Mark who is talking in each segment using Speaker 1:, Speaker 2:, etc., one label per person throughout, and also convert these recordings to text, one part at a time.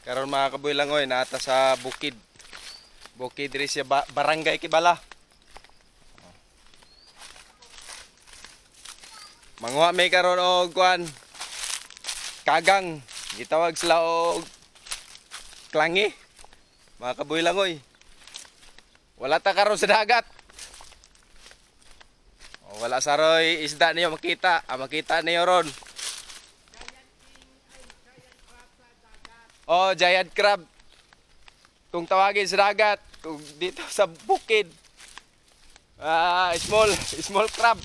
Speaker 1: Karon mga kabuilangoy, naata sa bukid. Bukid diri sa Barangay Kibala. Manguha may karon og kuan. Kagang, gitawag sila og klangi. Mga kabuilangoy. Wala ta karon sa dagat. Wala saroy isda niyo makita. Makita niyo ron. Oh, giant crab. Kung tawagin sa dagat, kung dito sa bukid. Small crab.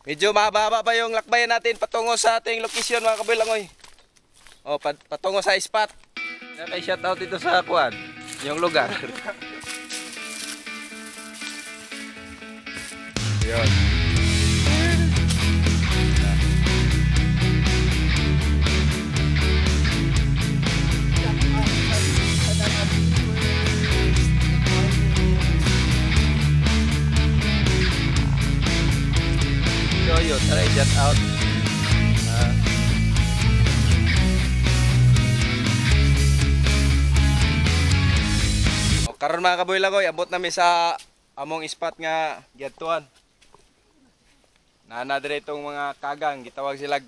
Speaker 1: Medyo mahaba pa yung lakbayan natin patungo sa ating location mga kabilangoy. Oh, patungo sa spot. Kay shout out dito sa kuan, yung lugar. Yun. So yun, try just out. Karon mga kabuilangoy, abot namin sa among spot nga giadtuan. Nana dire itong mga kagang, gitawag sila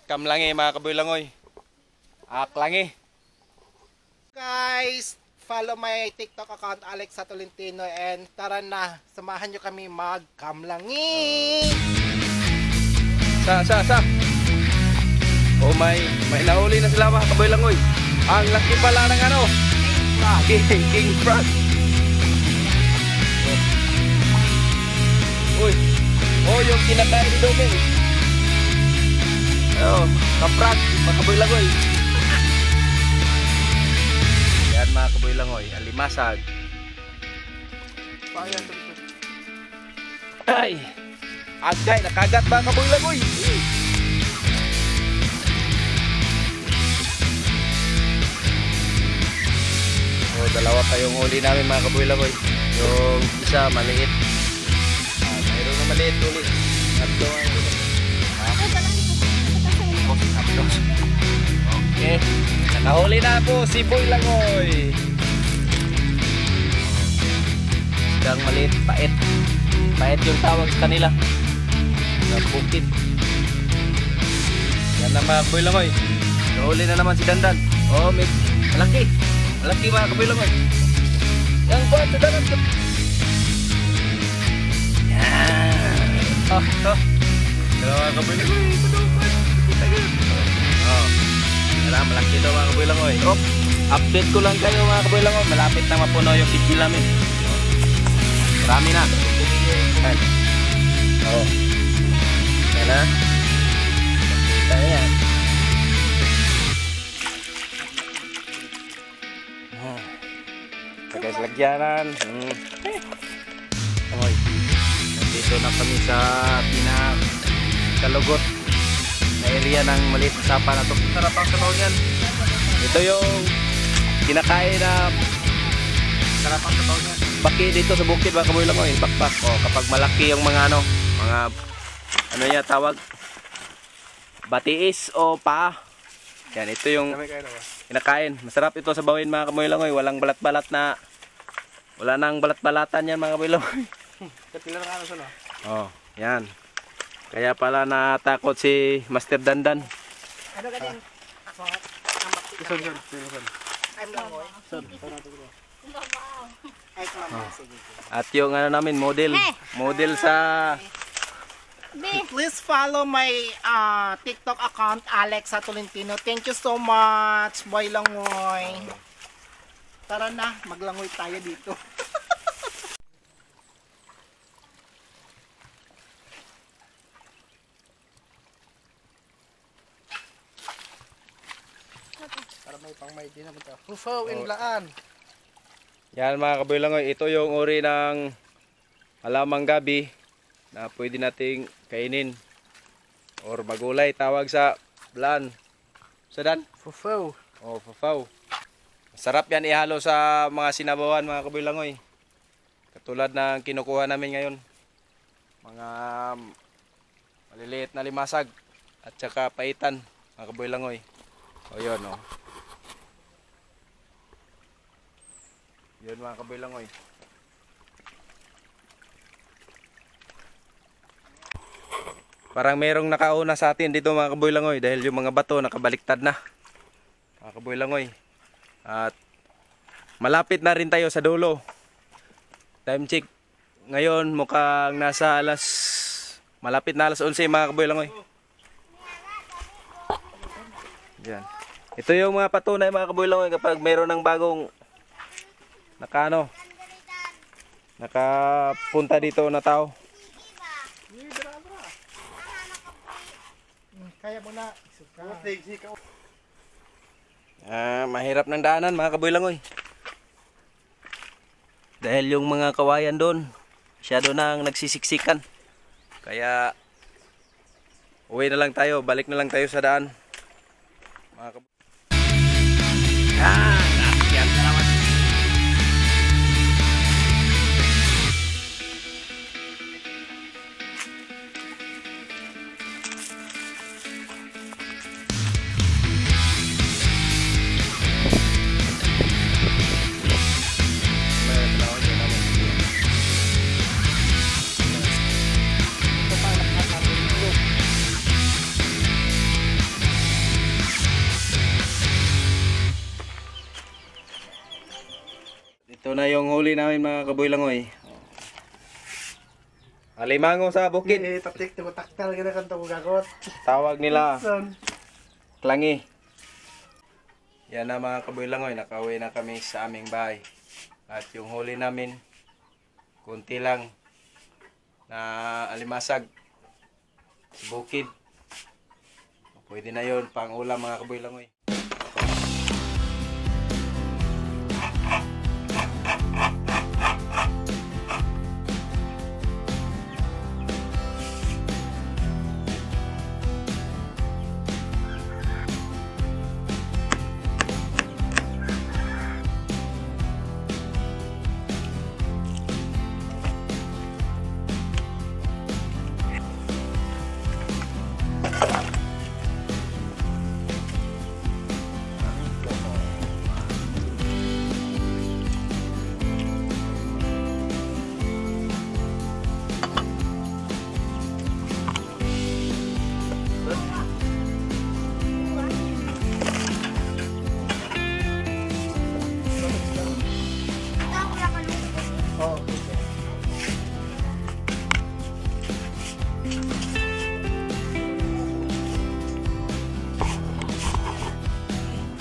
Speaker 1: kamlangi mga kabuilangoy. Klangi.
Speaker 2: Guys, follow my TikTok account Alex Tolentino and tara na, samahan nyo kami magkamlangi.
Speaker 1: Sa. Oh may nahuli na sila mga kabuilangoy. Ang laki pala ng ano? King frog. Uy. Oh, yung kinakain ni Doming. Oh, kaprag, mga kabuilangoy. Yan mga kabuilangoy, alimasag. Ay. Agay, nakagat mga kabuilangoy. Oh, dalawa pa yung huli namin mga kabuilangoy. Yung isa maliit. Mayroon na maliit uli. Tatlo ang huli. Okay. Nakahuli na po si Builangoy. Isang maliit, pait. Pait yung tawag sa kanila. Sa bukid. Yan na mga kabuilangoy. Nakahuli na naman si Dandan. Oh, may malaki. Malaki mga kabuilangoy. Yang kuat sa dalam. Yan. Oh. Dalawa mga kabuilangoy. Oh. Yan, malaki daw mga kabuilangoy. Oh. Update ko lang kayo mga kabuilangoy. Malapit na mapuno yung kitchen namin. Oh. Marami na. Yan. Oh. Yan na. Kita na yan. Guys, lagyanan. Oy. Nandito na kami sa pinakalugot na area ng maliit na sapa na to. Sarap ang sabaw niyan. Ito yung kinakain na sarap ang sabaw niyan. Baki dito sa bukid mga kabuilangoy, bakbak. Oh, kapag malaki yung mga ano niya tawag? Batiis o paa. Yan, ito yung kinakain. Masarap ito sa bawin mga kabuilangoy. Walang balat-balat na. Wala nang balat-balatan yan mga kabuilangoy. Oh, yan. Kaya pala natakot si Master Dandan.
Speaker 2: Ano ka din?
Speaker 1: At yung ano namin, model sa...
Speaker 2: Please follow my TikTok account Alex Tolentino. Thank you so much, Boy Langoy. Tara na, maglangoy tayo dito. Para may pang may din naman ito. Hufaw in laan.
Speaker 1: Yan mga kabuilangoy, ito yung uri ng halamang gabi na pwede nating kainin or magulay, tawag sa blan. Sa Dan?
Speaker 2: Hufaw.
Speaker 1: Oh, fafaw. Sarap yan ihalo sa mga sinabawan mga kabuilangoy. Katulad ng kinukuha namin ngayon. Mga maliliit na limasag at saka paitan mga kabuilangoy. O yun o. Yun mga kabuilangoy. Parang merong nakauna sa atin dito mga kabuilangoy dahil yung mga bato nakabaliktad na. Mga kabuilangoy. At malapit na rin tayo sa dulo. Time check. Ngayon mukhang nasa malapit na alas 11 mga kabuilangoy. Yan. Ito yung mga patunay mga kabuilangoy kapag meron ng bagong nakapunta dito na tao.
Speaker 2: Kaya mo na.
Speaker 1: Mahirap ng daanan mga kabuilangoy. Dahil yung mga kawayan doon, masyado nang nagsisiksikan. Kaya uwi na lang tayo, balik na lang tayo sa daan. Mga kabuilangoy. Yan, salamat. Ito na yung huli namin mga kabuilangoy. Alimango sa bukid.
Speaker 2: Tatik, taktal ka na kanta mo gagot.
Speaker 1: Tawag nila klangi. Yan na mga kabuilangoy, nakauwi na kami sa aming bahay. At yung huli namin, kunti lang na alimasag sa bukid. Pwede na yun, pang ulam mga kabuilangoy.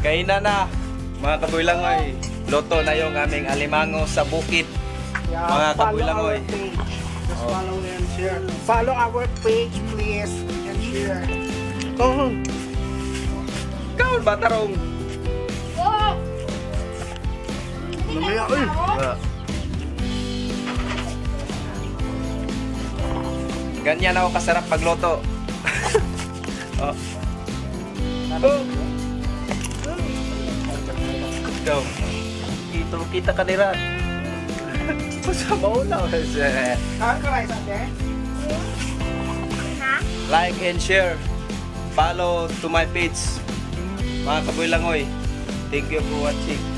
Speaker 1: Kainan na mga kabuilangoy. Loto na yung aming alimango sa bukid. Mga kabuilangoy.
Speaker 2: Just follow and share. Follow our page please and share. Oh.
Speaker 1: Kaon ba tarong?
Speaker 2: Namaya eh.
Speaker 1: Ganyan ako kasarap pagloto. Oh. Oh. Ikaw, kita ka nila. Sa maulaw. Like and share. Follow to my page. Mga kabuilangoy. Thank you for watching.